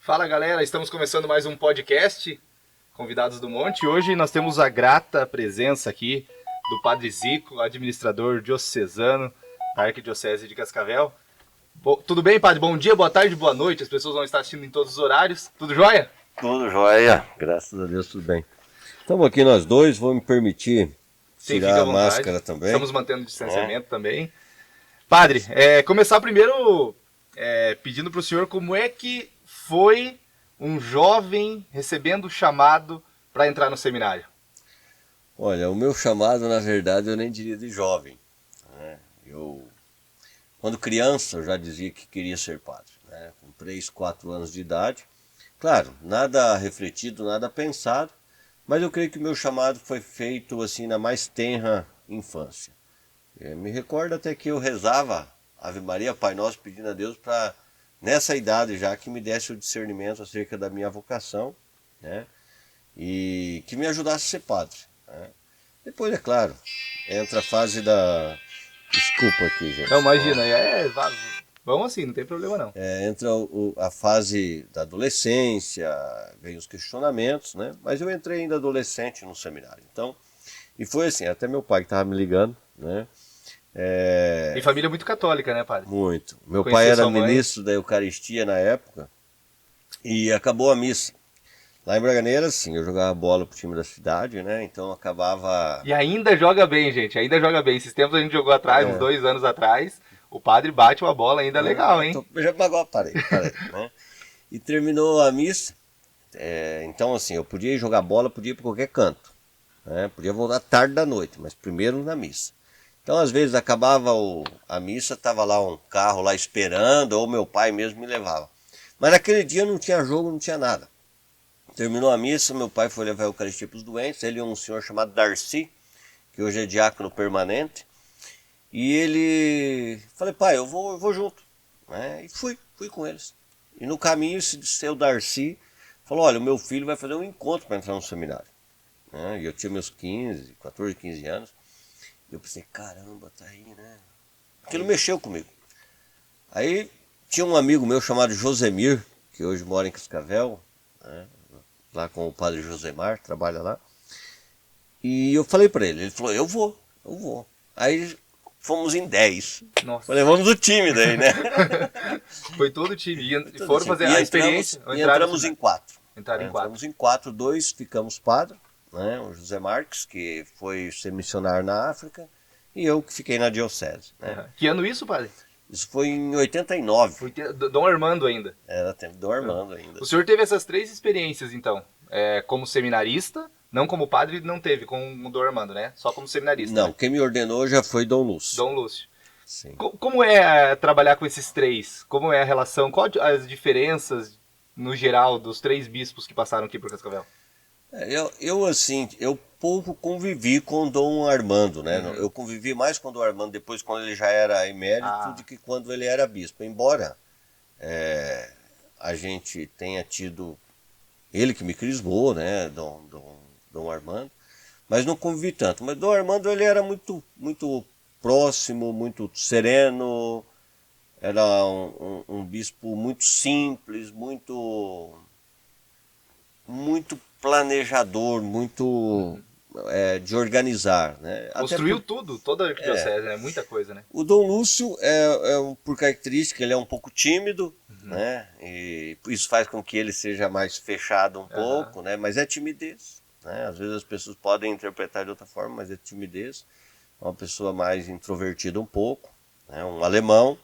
Fala galera, estamos começando mais um podcast, Convidados do Monte. Hoje nós temos a grata presença aqui do Padre Zico, administrador diocesano da Arquidiocese de Cascavel. Tudo bem, Padre? Bom dia, boa tarde, boa noite. As pessoas vão estar assistindo em todos os horários. Tudo jóia? Tudo jóia, graças a Deus, tudo bem. Estamos aqui nós dois, vou me permitir tirar a máscara também. Estamos mantendo o distanciamento também. Padre, começar primeiro pedindo para o senhor como é que foi um jovem recebendo o chamado para entrar no seminário. Olha, o meu chamado, na verdade, eu nem diria de jovem. Quando criança, eu já dizia que queria ser padre, com 3, 4 anos de idade. Claro, nada refletido, nada pensado, mas eu creio que o meu chamado foi feito assim na mais tenra infância. Me recordo até que eu rezava Ave Maria, Pai Nosso, pedindo a Deus para, nessa idade já, que me desse o discernimento acerca da minha vocação, e que me ajudasse a ser padre. Depois, é claro, entra a fase da... Desculpa aqui, gente. Não, imagina, vamos assim, não tem problema não. Entra a fase da adolescência, vem os questionamentos, mas eu entrei ainda adolescente no seminário. Então, e foi assim, até meu pai que estava me ligando, E família muito católica, né, padre? Muito. Meu pai era ministro da Eucaristia na época e acabou a missa. Lá em Braganeiras, sim, eu jogava bola pro time da cidade, então acabava... E ainda joga bem, gente, ainda joga bem. Esses tempos a gente jogou atrás, uns 2 anos atrás, o padre bate uma bola ainda legal, hein? Agora parei. E terminou a missa, então assim, eu podia ir jogar bola, podia ir para qualquer canto, podia voltar tarde da noite, mas primeiro na missa. Então às vezes acabava a missa, estava lá um carro lá esperando, ou meu pai mesmo me levava. Mas naquele dia não tinha jogo, não tinha nada. Terminou a missa, meu pai foi levar a Eucaristia para os doentes, ele é um senhor chamado Darcy, que hoje é diácono permanente, e ele... Falei, pai, eu vou junto, e fui com eles. E no caminho, esse seu Darcy falou, olha, o meu filho vai fazer um encontro para entrar no seminário. E eu tinha meus 14, 15 anos, e eu pensei, caramba, tá aí, Aquilo mexeu comigo. Aí tinha um amigo meu chamado Josemir, que hoje mora em Cascavel, lá com o padre Josemar, trabalha lá. E eu falei para ele falou, eu vou. Aí fomos em 10. Nossa. Falei, vamos do time daí, Foi todo o time. E foram fazer a experiência. Entramos em 4. Entramos em 4, 2 ficamos padre, o José Marques, que foi ser missionário na África, e eu que fiquei na diocese. Que ano isso, padre? Isso foi em 89. Foi Dom Armando ainda. Era tempo do Dom Armando ainda. O senhor teve essas 3 experiências, então. Como seminarista, não como padre, não teve com o Dom Armando, né? Só como seminarista. Não, quem me ordenou já foi Dom Lúcio. Dom Lúcio. Sim. Como é trabalhar com esses 3? Como é a relação? Qual as diferenças, no geral, dos 3 bispos que passaram aqui por Cascavel? Eu pouco convivi com o Dom Armando, Eu convivi mais com o Dom Armando depois, quando ele já era emérito, do que quando ele era bispo. Embora a gente tenha tido... Ele que me crismou, Dom Armando, mas não convivi tanto. Mas Dom Armando, ele era muito, muito próximo, muito sereno, era um bispo muito simples, muito planejador, muito de organizar. Construiu tudo, toda a arquidiocese, muita coisa, O Dom Lúcio, por característica, ele é um pouco tímido, e isso faz com que ele seja mais fechado um pouco, mas é timidez. Às vezes as pessoas podem interpretar de outra forma, mas é timidez. É uma pessoa mais introvertida um pouco, um alemão.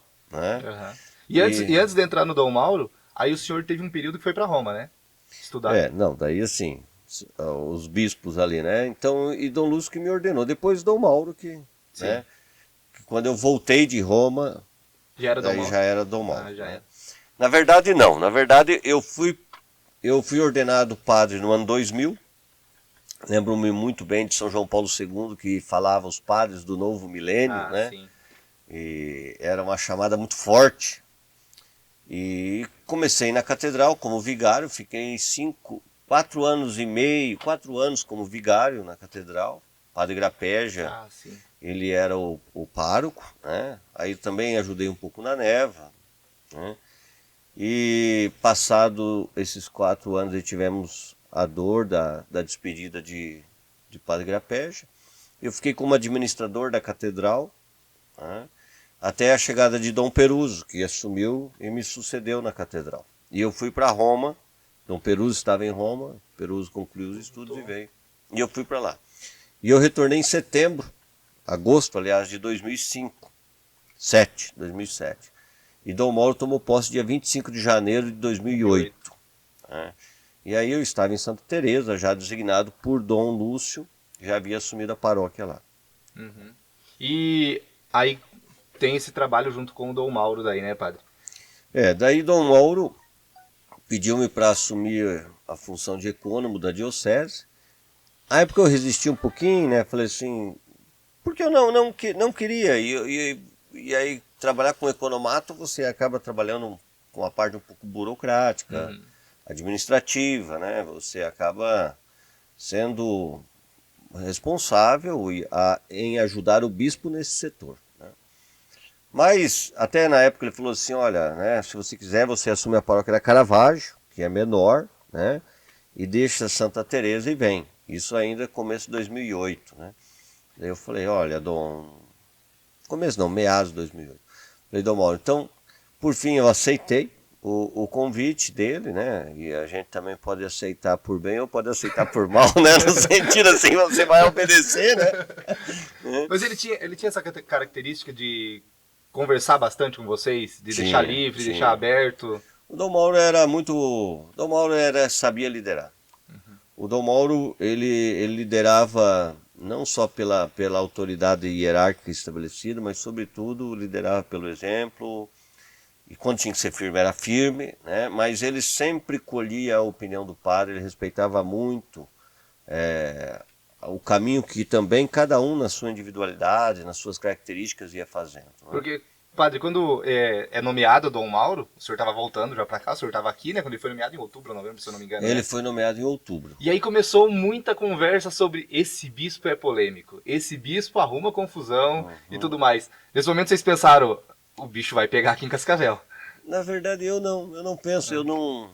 E antes de entrar no Dom Mauro, aí o senhor teve um período que foi para Roma, né? Estudar. Daí assim, os bispos ali, Então, e Dom Lúcio que me ordenou. Depois Dom Mauro, que quando eu voltei de Roma, já era Dom Mauro. Já era Dom Mauro. Já era. Na verdade, não. Na verdade, eu fui ordenado padre no ano 2000. Lembro-me muito bem de São João Paulo II, que falava os padres do novo milênio, Sim. E era uma chamada muito forte. E comecei na catedral como vigário, fiquei 4 anos e meio, 4 anos como vigário na catedral. Padre Grapeja, ele era o pároco, Aí também ajudei um pouco na Neva, E passado esses 4 anos, aí tivemos a dor da despedida de Padre Grapeja. Eu fiquei como administrador da catedral, né, até a chegada de Dom Peruso, que assumiu e me sucedeu na catedral. E eu fui para Roma, Dom Peruso estava em Roma, Peruso concluiu os estudos e veio. E eu fui para lá. E eu retornei em agosto, aliás, de 2007. E Dom Mauro tomou posse dia 25 de janeiro de 2008. Né? E aí eu estava em Santa Teresa, já designado por Dom Lúcio, já havia assumido a paróquia lá. Uhum. E aí tem esse trabalho junto com o Dom Mauro daí, né, padre? Daí Dom Mauro pediu-me para assumir a função de ecônomo da diocese. Na época eu resisti um pouquinho, né? Falei assim, porque eu não queria. E aí trabalhar com economato, você acaba trabalhando com a parte um pouco burocrática, administrativa, né? Você acaba sendo responsável em ajudar o bispo nesse setor. Né? Mas até na época ele falou assim, olha, né, se você quiser você assume a paróquia da Caravaggio, que é menor, né, e deixa Santa Teresa e vem. Isso ainda começo de 2008. Né? Daí eu falei, olha, meados de 2008. Falei, Dom Mauro, então, por fim eu aceitei o convite dele, né? E a gente também pode aceitar por bem ou pode aceitar por mal, né? No sentido assim, você vai obedecer, né? Mas ele tinha essa característica de conversar bastante com vocês, de deixar livre, deixar aberto. O Dom Mauro sabia liderar. O Dom Mauro, ele liderava não só pela autoridade hierárquica estabelecida, mas sobretudo liderava pelo exemplo. E quando tinha que ser firme, era firme, né? Mas ele sempre colhia a opinião do padre, ele respeitava muito o caminho que também cada um na sua individualidade, nas suas características ia fazendo. Né? Porque, padre, quando é nomeado Dom Mauro, o senhor estava voltando já para cá, o senhor estava aqui, né? Quando ele foi nomeado em outubro, novembro, se eu não me engano. Ele foi nomeado em outubro. E aí começou muita conversa sobre esse bispo é polêmico, esse bispo arruma confusão e tudo mais. Nesse momento vocês pensaram, o bicho vai pegar aqui em Cascavel. Na verdade eu não penso, eu não...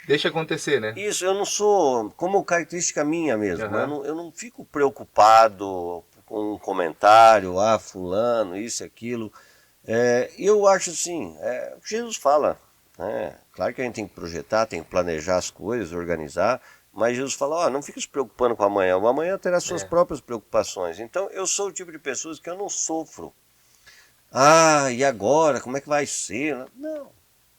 Deixa acontecer, né? Isso, eu não sou, como característica minha mesmo, eu não fico preocupado com um comentário, fulano, isso, aquilo. Eu acho assim, o que Jesus fala, né? Claro que a gente tem que projetar, tem que planejar as coisas, organizar, mas Jesus fala, não fica se preocupando com amanhã, o amanhã terá suas próprias preocupações. Então eu sou o tipo de pessoa que eu não sofro. E agora? Como é que vai ser? Não,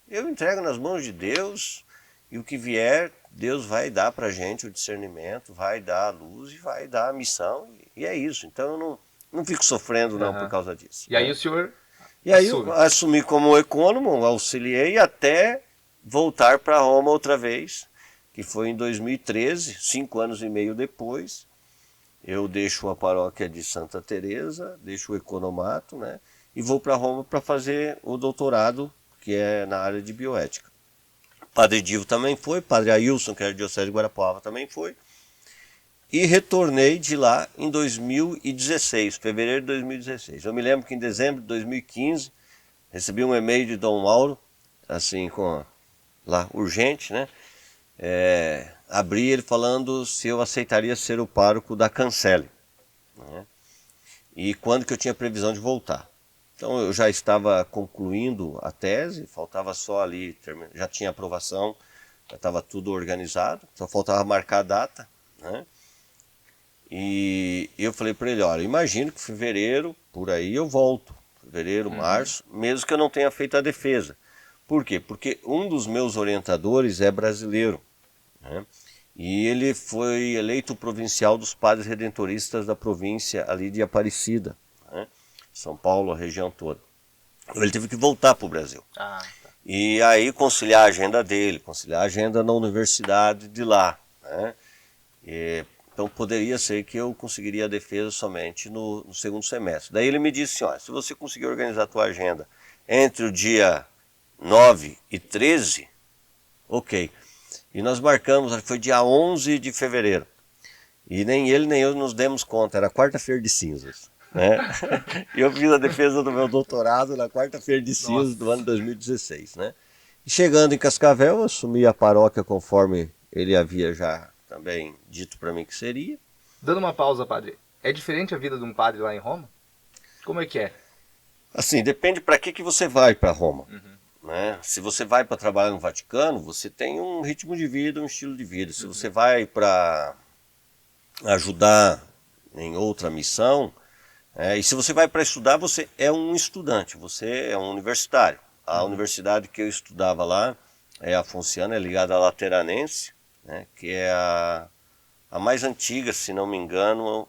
eu entrego nas mãos de Deus e o que vier, Deus vai dar para a gente o discernimento, vai dar a luz e vai dar a missão e é isso. Então eu não fico sofrendo não por causa disso. E aí o senhor aí eu assumi como ecônomo, auxiliei até voltar para Roma outra vez, que foi em 2013, 5 anos e meio depois. Eu deixo a paróquia de Santa Teresa, deixo o economato, né? E vou para Roma para fazer o doutorado, que é na área de bioética. Padre Divo também foi, Padre Ailson, que era diocese de Guarapuava, também foi. E retornei de lá em 2016, fevereiro de 2016. Eu me lembro que em dezembro de 2015, recebi um e-mail de Dom Mauro, assim, lá, urgente, né? Abri ele falando se eu aceitaria ser o pároco da Cancele. Né? E quando que eu tinha previsão de voltar. Então eu já estava concluindo a tese, faltava só ali, já tinha aprovação, já estava tudo organizado, só faltava marcar a data, né? E eu falei para ele, olha, imagino que fevereiro, por aí eu volto, fevereiro, março, mesmo que eu não tenha feito a defesa. Por quê? Porque um dos meus orientadores é brasileiro, né? E ele foi eleito provincial dos padres redentoristas da província ali de Aparecida, né? São Paulo, a região toda. Ele teve que voltar para o Brasil. Tá. E aí conciliar a agenda dele, conciliar a agenda na universidade de lá. Né? Então poderia ser que eu conseguiria a defesa somente no segundo semestre. Daí ele me disse, se você conseguir organizar a tua agenda entre o dia 9 e 13, ok. E nós marcamos, foi dia 11 de fevereiro. E nem ele nem eu nos demos conta, era quarta-feira de cinzas. Né? E eu fiz a defesa do meu doutorado na quarta-feira de cinzas do ano 2016. Né? E chegando em Cascavel, eu assumi a paróquia conforme ele havia já também dito para mim que seria. Dando uma pausa, padre. É diferente a vida de um padre lá em Roma? Como é que é? Assim, depende para que você vai para Roma. Né? Se você vai para trabalhar no Vaticano, você tem um ritmo de vida, um estilo de vida. Se você vai para ajudar em outra missão, e se você vai para estudar, você é um estudante, você é um universitário. A universidade que eu estudava lá é a Afonciana, é ligada à Lateranense, né, que é a mais antiga, se não me engano,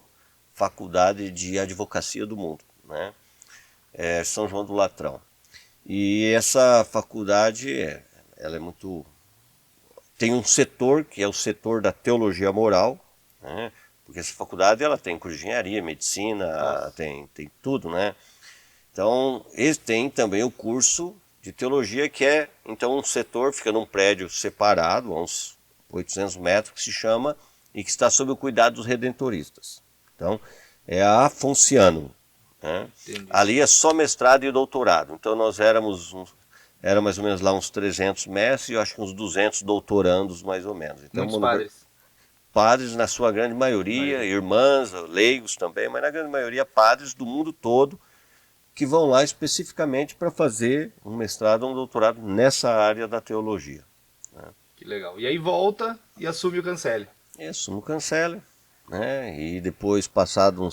faculdade de advocacia do mundo, né? É São João do Latrão. E essa faculdade, ela é muito... Tem um setor, que é o setor da teologia moral, né? Porque essa faculdade ela tem curso de engenharia, medicina, tem tudo, né? Então, eles têm também o curso de teologia, que é, então, um setor, fica num prédio separado, a uns 800 metros, que se chama, e que está sob o cuidado dos redentoristas. Então, é a Afonciano. Né? Ali é só mestrado e doutorado. Então, nós era mais ou menos lá uns 300 mestres e eu acho que uns 200 doutorandos, mais ou menos. Então, Muitos padres. Padres, na sua grande maioria, irmãs, leigos também, mas na grande maioria padres do mundo todo que vão lá especificamente para fazer um mestrado ou um doutorado nessa área da teologia. Né? Que legal. E aí volta e assume o Cancelli. Assume o Cancelli, né? E depois, passado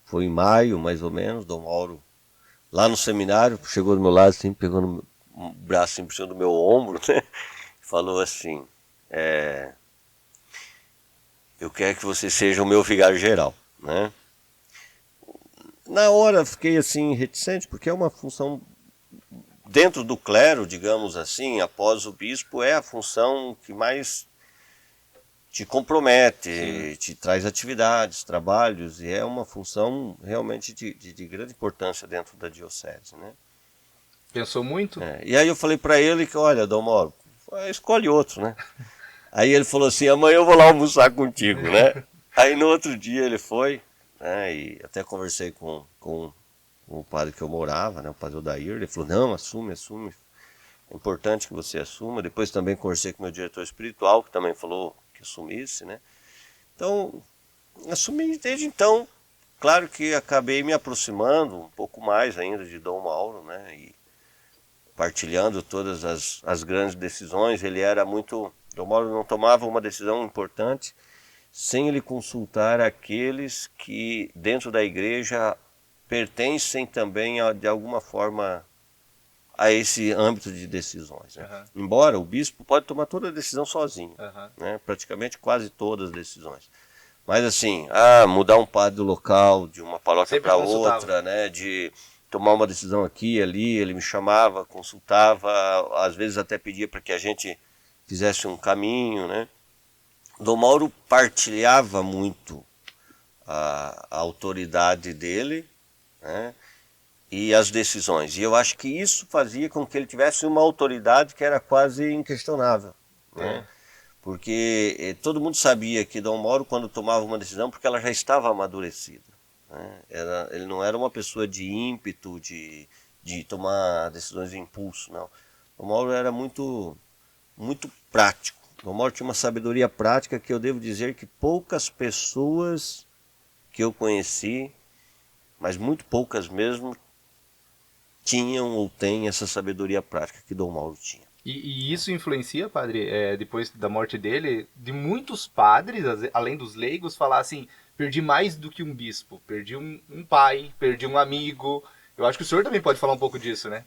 foi em maio, mais ou menos, Dom Mauro, lá no seminário, chegou do meu lado, assim, pegou no braço assim, por cima do meu ombro, né? Falou assim, eu quero que você seja o meu vigário geral, né? Na hora fiquei assim reticente, porque é uma função dentro do clero, digamos assim, após o bispo, é a função que mais te compromete, te traz atividades, trabalhos, e é uma função realmente de grande importância dentro da diocese, né? Pensou muito? E aí eu falei para ele que, olha, Dom Mauro, escolhe outro, né? Aí ele falou assim, amanhã eu vou lá almoçar contigo, né? Aí no outro dia ele foi, né? E até conversei com o padre que eu morava, né? O padre Odair, ele falou, não, assume, é importante que você assuma. Depois também conversei com o meu diretor espiritual, que também falou que assumisse, né? Então, assumi desde então. Claro que acabei me aproximando um pouco mais ainda de Dom Mauro, né? E partilhando todas as grandes decisões. Ele era muito... Dom Mauro não tomava uma decisão importante sem ele consultar aqueles que dentro da igreja pertencem também de alguma forma a esse âmbito de decisões. Né? Embora o bispo pode tomar toda a decisão sozinho, né? Praticamente quase todas as decisões. Mas assim, mudar um padre do local, de uma paróquia para outra, né? De tomar uma decisão aqui e ali, ele me chamava, consultava, às vezes até pedia para que a gente fizesse um caminho, né? Dom Mauro partilhava muito a autoridade dele, né? E as decisões. E eu acho que isso fazia com que ele tivesse uma autoridade que era quase inquestionável, né? Porque todo mundo sabia que Dom Mauro, quando tomava uma decisão, porque ela já estava amadurecida, né? Ele não era uma pessoa de ímpeto, de tomar decisões de impulso, não. Dom Mauro era muito prático. Dom Mauro tinha uma sabedoria prática que eu devo dizer que poucas pessoas que eu conheci, mas muito poucas mesmo, tinham ou têm essa sabedoria prática que Dom Mauro tinha. E isso influencia, padre, depois da morte dele, de muitos padres, além dos leigos, falar assim, perdi mais do que um bispo, perdi um pai, perdi um amigo. Eu acho que o senhor também pode falar um pouco disso, né?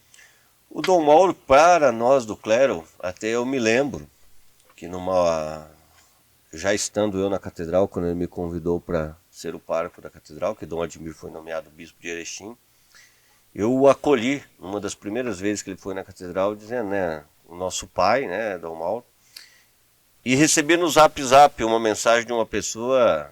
O Dom Mauro, para nós do clero, até eu me lembro que já estando eu na catedral, quando ele me convidou para ser o pároco da catedral, que Dom Admir foi nomeado bispo de Erechim, eu o acolhi uma das primeiras vezes que ele foi na catedral, dizendo, né, o nosso pai, né, Dom Mauro, e recebi no Zap uma mensagem de uma pessoa,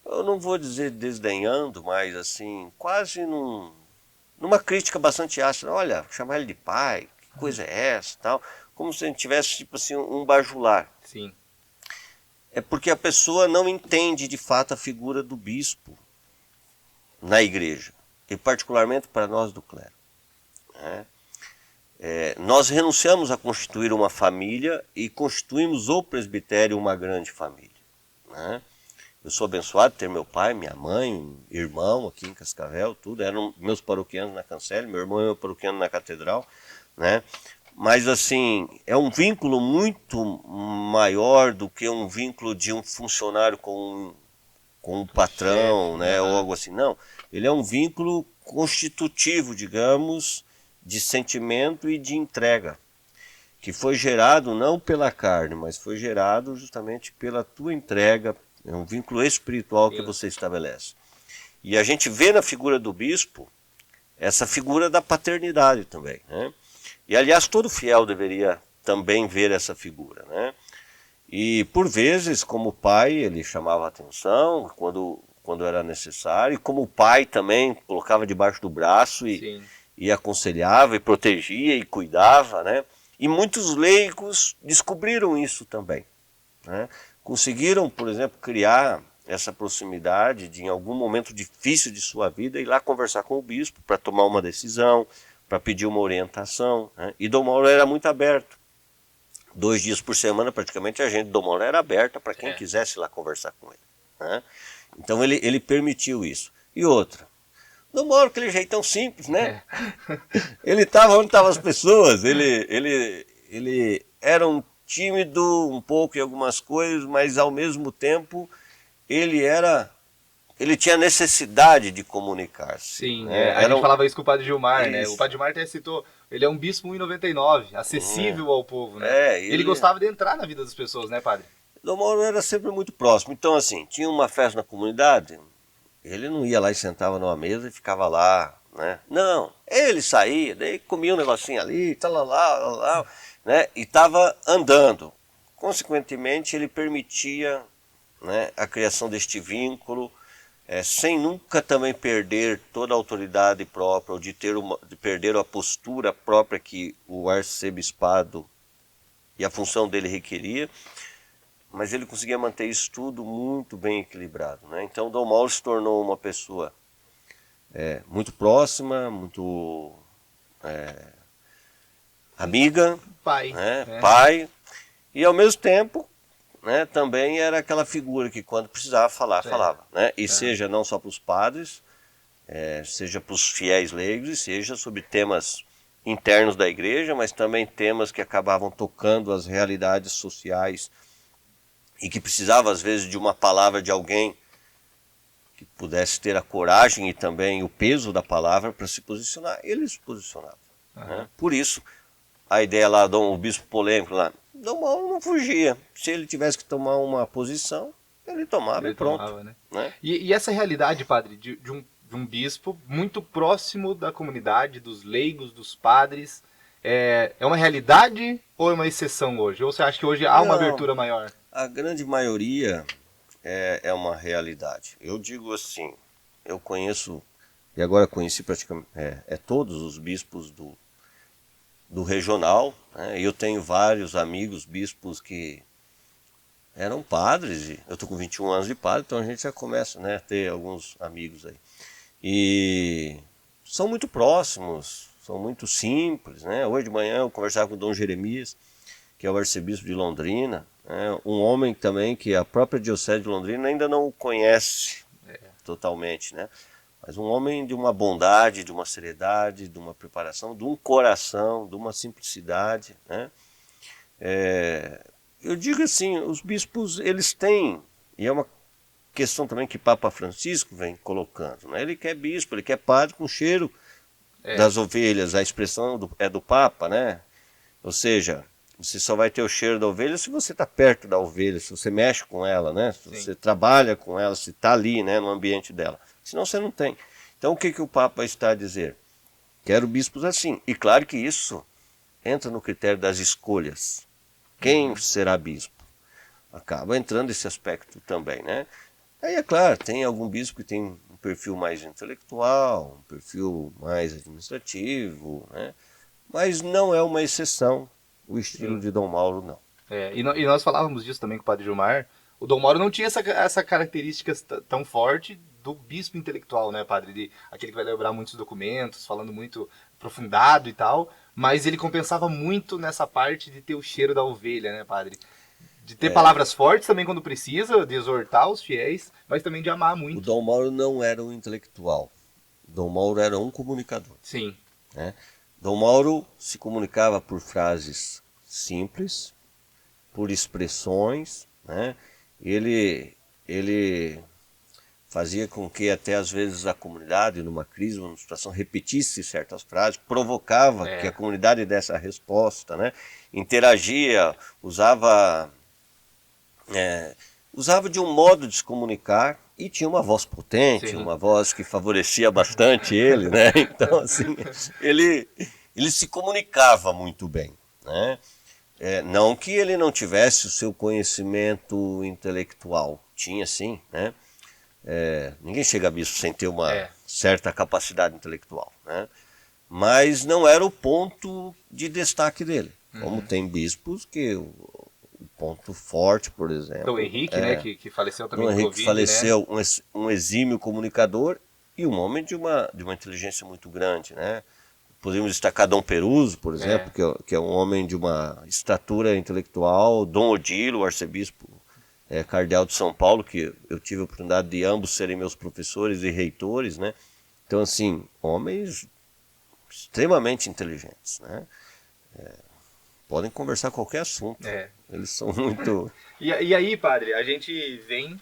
eu não vou dizer desdenhando, mas assim, quase numa crítica bastante ácida. Olha, chamar ele de pai, que coisa é essa, tal, como se a gente tivesse tipo assim um bajular. Sim. É porque a pessoa não entende de fato a figura do bispo na igreja, e particularmente para nós do clero, né? nós renunciamos a constituir uma família e constituímos o presbitério uma grande família, né? Eu sou abençoado de ter meu pai, minha mãe, um irmão aqui em Cascavel, tudo. Eram meus paroquianos na Cancele, meu irmão é meu paroquiano na Catedral, né? Mas, assim, é um vínculo muito maior do que um vínculo de um funcionário com um patrão, chefe, né? Ou algo assim. Não, ele é um vínculo constitutivo, digamos, de sentimento e de entrega, que foi gerado não pela carne, mas foi gerado justamente pela tua entrega. É um vínculo espiritual que você estabelece. E a gente vê na figura do bispo essa figura da paternidade também, né? E, aliás, todo fiel deveria também ver essa figura, né? E, por vezes, como pai, ele chamava a atenção quando era necessário, e como pai também colocava debaixo do braço e aconselhava, e protegia, e cuidava, né? E muitos leigos descobriram isso também, né? Conseguiram, por exemplo, criar essa proximidade de, em algum momento difícil de sua vida, ir lá conversar com o bispo para tomar uma decisão, para pedir uma orientação, né? E Dom Mauro era muito aberto. 2 dias por semana, praticamente, a agenda de Dom Mauro era aberta para quem quisesse ir lá conversar com ele, né? Então ele permitiu isso. E outra, Dom Mauro, aquele jeitão simples, né? Ele estava onde estavam as pessoas, ele era um tímido um pouco em algumas coisas, mas ao mesmo tempo ele tinha necessidade de comunicar-se. Sim, né? a gente falava isso com o Padre Gilmar, né? Isso. O Padre Gilmar até citou, ele é um bispo 1,99, acessível ao povo, né? Ele gostava de entrar na vida das pessoas, né, padre? Dom Mauro era sempre muito próximo. Então, assim, tinha uma festa na comunidade, ele não ia lá e sentava numa mesa e ficava lá, né? Não, ele saía, daí comia um negocinho ali, tal, né? E estava andando. Consequentemente, ele permitia, né, a criação deste vínculo, sem nunca também perder toda a autoridade própria, ou de perder a postura própria que o arcebispado e a função dele requeria, mas ele conseguia manter isso tudo muito bem equilibrado, né? Então, Dom Mauro se tornou uma pessoa muito próxima, muito amiga, Pai. né? Pai, e ao mesmo tempo, né, também era aquela figura que quando precisava falar, falava, né? E seja não só para os padres, seja para os fiéis leigos, e seja sobre temas internos da igreja, mas também temas que acabavam tocando as realidades sociais e que precisava às vezes de uma palavra de alguém que pudesse ter a coragem e também o peso da palavra para se posicionar. Ele se posicionava, né? Por isso, a ideia lá, o bispo polêmico lá, Dom Mauro não fugia. Se ele tivesse que tomar uma posição, ele tomava e pronto. Né? Né? E essa realidade, padre, de um bispo muito próximo da comunidade, dos leigos, dos padres, é uma realidade ou é uma exceção hoje? Ou você acha que hoje há uma abertura maior? A grande maioria é uma realidade. Eu digo assim, eu conheço, e agora conheci praticamente todos os bispos do regional, né? Eu tenho vários amigos bispos que eram padres, e eu estou com 21 anos de padre, então a gente já começa, né, a ter alguns amigos aí. E são muito próximos, são muito simples, né? Hoje de manhã eu conversava com o Dom Jeremias, que é o arcebispo de Londrina, né? Um homem também que a própria diocese de Londrina ainda não o conhece totalmente, né? Mas um homem de uma bondade, de uma seriedade, de uma preparação, de um coração, de uma simplicidade, né? Eu digo assim, os bispos, eles têm, e é uma questão também que Papa Francisco vem colocando, né? Ele quer bispo, ele quer padre com cheiro das ovelhas, a expressão do Papa, né? Ou seja, você só vai ter o cheiro da ovelha se você está perto da ovelha, se você mexe com ela, né? Se você trabalha com ela, se está ali, né, no ambiente dela. Senão você não tem. Então o que o Papa está a dizer? Quero bispos assim. E claro que isso entra no critério das escolhas. Quem será bispo? Acaba entrando esse aspecto também, né? Aí é claro, tem algum bispo que tem um perfil mais intelectual, um perfil mais administrativo, né? Mas não é uma exceção o estilo de Dom Mauro, não. E nós falávamos disso também com o Padre Gilmar. O Dom Mauro não tinha essa característica tão forte do bispo intelectual, né, padre? Aquele que vai lembrar muitos documentos, falando muito aprofundado e tal. mas ele compensava muito nessa parte de ter o cheiro da ovelha, né, padre? De ter palavras fortes também quando precisa, de exortar os fiéis, mas também de amar O muito. Dom Mauro não era um intelectual. Dom Mauro era um comunicador. Sim. Né? Dom Mauro se comunicava por frases simples, por expressões, né? Ele fazia com que até às vezes a comunidade, numa crise, numa situação, repetisse certas frases, provocava que a comunidade desse a resposta, né? Interagia, usava de um modo de se comunicar e tinha uma voz potente, Sim. uma voz que favorecia bastante ele, né? Então, assim, ele se comunicava muito bem, né? Não que ele não tivesse o seu conhecimento intelectual, tinha sim, né? Ninguém chega a bispo sem ter uma certa capacidade intelectual, né? Mas não era o ponto de destaque dele, como tem bispos que o ponto forte, por exemplo. Dom Henrique, né, que faleceu também Dom do Henrique Covid, faleceu, né? um exímio comunicador e um homem de uma inteligência muito grande, né? Podemos destacar Dom Peruso, por exemplo, que é um homem de uma estatura intelectual, Dom Odilo, o arcebispo cardeal de São Paulo, que eu tive a oportunidade de ambos serem meus professores e reitores, né? Então, assim, homens extremamente inteligentes, né? Podem conversar qualquer assunto. Eles são muito... E aí, padre, a gente vem,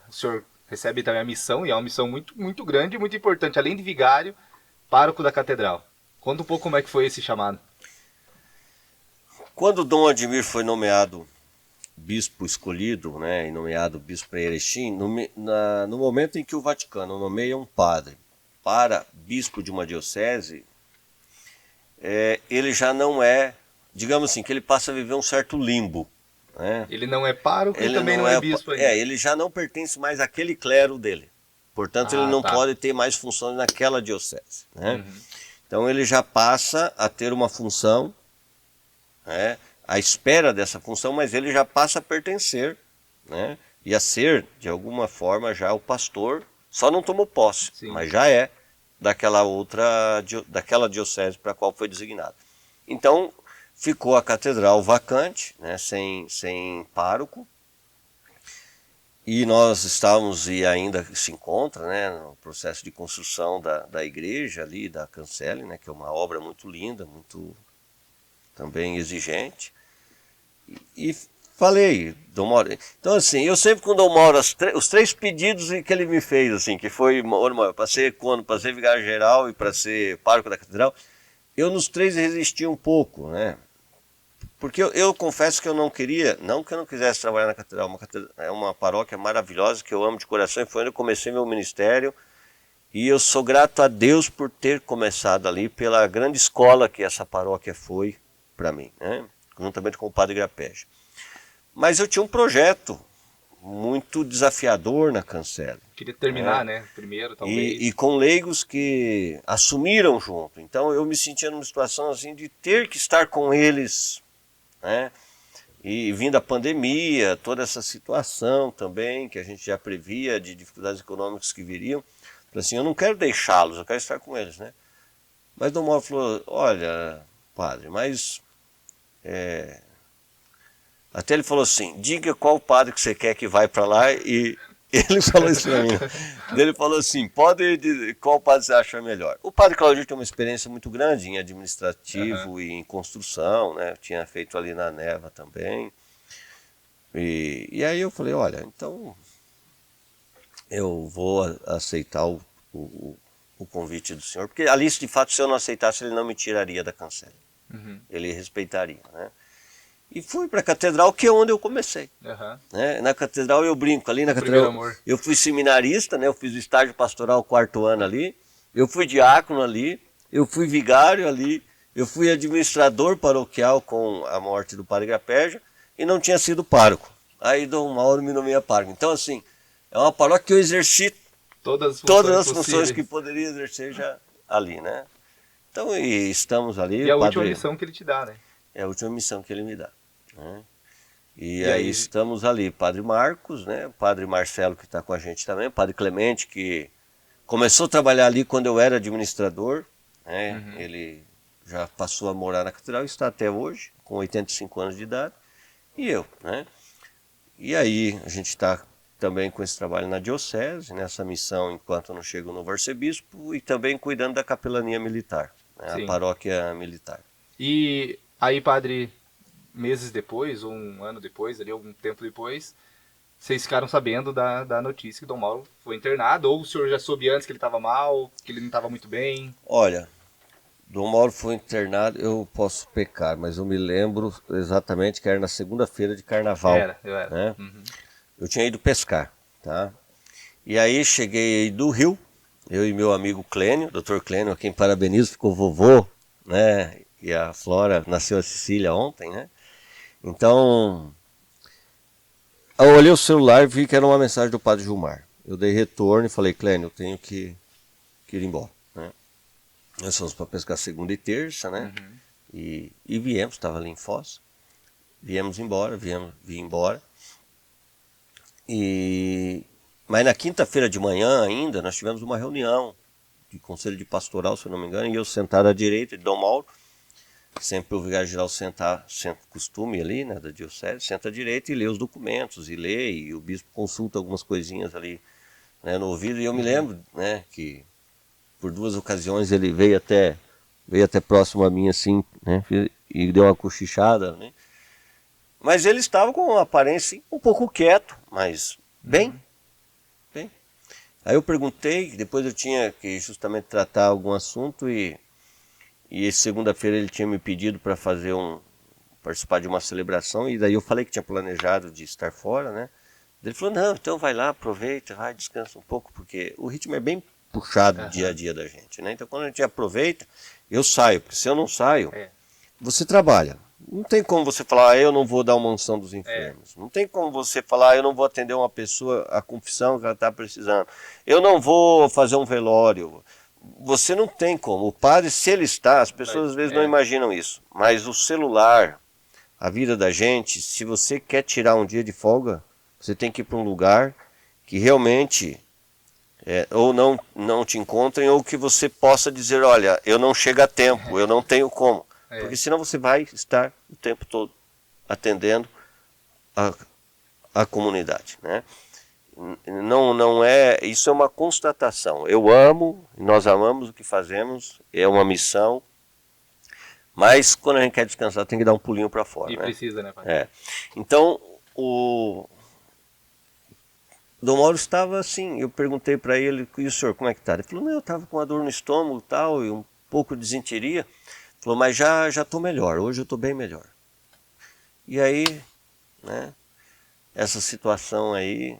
o senhor recebe também a missão, e é uma missão muito, muito grande e muito importante, além de vigário, pároco da catedral. Conta um pouco como é que foi esse chamado. Quando Dom Admir foi nomeado bispo escolhido, né, e nomeado bispo para Erechim, no momento em que o Vaticano nomeia um padre para bispo de uma diocese, ele já não é, digamos assim, que ele passa a viver um certo limbo. Né? Ele não é pároco e também não é bispo ainda. Ele já não pertence mais àquele clero dele. Portanto, ele não pode ter mais funções naquela diocese. Né? Então, ele já passa a ter uma função, né, à espera dessa função, mas ele já passa a pertencer, né, e a ser, de alguma forma, já o pastor, só não tomou posse, mas já é daquela diocese para a qual foi designado. Então, ficou a catedral vacante, né, sem pároco, e nós estávamos, e ainda se encontra, né, no processo de construção da igreja ali, da Cancele, né, que é uma obra muito linda, muito também exigente. E falei, Dom Mauro. Então, assim, eu sempre com Dom Mauro, os três pedidos que ele me fez, assim, que foi para ser cônego, para ser vigário-geral e para ser pároco da catedral, eu nos três resisti um pouco, né? Porque eu confesso que eu não queria, não que eu não quisesse trabalhar na catedral, é uma paróquia maravilhosa que eu amo de coração, e foi onde eu comecei meu ministério, e eu sou grato a Deus por ter começado ali, pela grande escola que essa paróquia foi para mim, né? Juntamente com o padre Grapeja. Mas eu tinha um projeto muito desafiador na Cancele. Queria terminar, né? Primeiro, talvez. E com leigos que assumiram junto. Então eu me sentia numa situação assim de ter que estar com eles, né? E vindo a pandemia, toda essa situação também, que a gente já previa, de dificuldades econômicas que viriam. Falei assim, eu não quero deixá-los, eu quero estar com eles, né? Mas Dom Mauro falou, olha, padre, mas... Até ele falou assim, diga qual padre que você quer que vai para lá, e ele falou isso para mim. Ele falou assim, pode dizer qual padre você acha melhor. O padre Claudio tem uma experiência muito grande em administrativo e em construção, né? Eu tinha feito ali na Neva também. E aí eu falei, olha, então eu vou aceitar o convite do senhor, porque ali, de fato, se eu não aceitasse, ele não me tiraria da Cancele. Ele respeitaria, né? E fui para a catedral, que é onde eu comecei. Né? Na catedral eu brinco, ali na catedral eu fui seminarista, né? Eu fiz o estágio pastoral 4º ano ali, eu fui diácono ali, eu fui vigário ali, eu fui administrador paroquial com a morte do padre Grapeja e não tinha sido pároco. Aí Dom Mauro me nomeia pároco. Então, assim, é uma paróquia que eu exerci todas as funções que poderia exercer já ali, né? Então, e estamos ali. E a última missão que ele te dá, né? É a última missão que ele me dá. Né? E aí estamos ali, Padre Marcos, né? O Padre Marcelo, que está com a gente também, o Padre Clemente, que começou a trabalhar ali quando eu era administrador, né? Ele já passou a morar na catedral e está até hoje, com 85 anos de idade, e eu, né? E aí a gente está também com esse trabalho na diocese, nessa missão enquanto não chego no arcebispo, e também cuidando da capelania militar, né? A Sim. paróquia militar. E aí, padre, meses depois, ou um ano depois, ali, algum tempo depois, vocês ficaram sabendo da notícia que Dom Mauro foi internado, ou o senhor já soube antes que ele estava mal, que ele não estava muito bem? Olha, Dom Mauro foi internado, eu posso pecar, mas eu me lembro exatamente que era na segunda-feira de carnaval. Eu era. Né? Uhum. Eu tinha ido pescar, tá? E aí cheguei do Rio, eu e meu amigo Clênio, Dr. Clênio, a quem parabenizo, ficou vovô, né? E a Flora nasceu a Cecília ontem, né? Então, eu olhei o celular e vi que era uma mensagem do Padre Gilmar. Eu dei retorno e falei, Clênio, eu tenho que ir embora, né? Nós fomos para pescar segunda e terça, né? Uhum. E viemos, estava ali em Foz. Viemos embora, vim embora. Mas na quinta-feira de manhã ainda, nós tivemos uma reunião de conselho de pastoral, se eu não me engano, e eu sentado à direita de Dom Mauro, sempre o vigário-geral senta costume ali, né, da diocese, senta à direita e lê os documentos, e o bispo consulta algumas coisinhas ali, né, no ouvido, e eu me lembro, né, que por 2 ocasiões ele veio até próximo a mim assim, né, e deu uma cochichada, né. Mas ele estava com uma aparência um pouco quieto, mas bem. Aí eu perguntei, depois eu tinha que justamente tratar algum assunto e segunda-feira ele tinha me pedido para participar de uma celebração, e daí eu falei que tinha planejado de estar fora, né. Ele falou, não, então vai lá, aproveita, vai, descansa um pouco, porque o ritmo é bem puxado dia a dia da gente, né. Então quando a gente aproveita, eu saio, porque se eu não saio, você trabalha. Não tem como você falar, eu não vou dar uma unção dos enfermos. Não tem como você falar, eu não vou atender uma pessoa, a confissão que ela está precisando. Eu não vou fazer um velório. Você não tem como. O padre, se ele está, as pessoas às vezes não imaginam isso. Mas o celular, a vida da gente, se você quer tirar um dia de folga, você tem que ir para um lugar que realmente ou não te encontrem, ou que você possa dizer, olha, eu não chego a tempo, eu não tenho como. Porque senão você vai estar o tempo todo atendendo a comunidade, né? Não é, isso é uma constatação. Eu amo, nós amamos o que fazemos, é uma missão, mas quando a gente quer descansar tem que dar um pulinho para fora. E né? precisa, né, pai? Então, o Dom Mauro estava assim, eu perguntei para ele, e o senhor, como é que está? Ele falou, não, eu estava com uma dor no estômago e tal, e um pouco de desinteria. Falou, mas já estou melhor, hoje eu estou bem melhor. E aí, né, essa situação aí,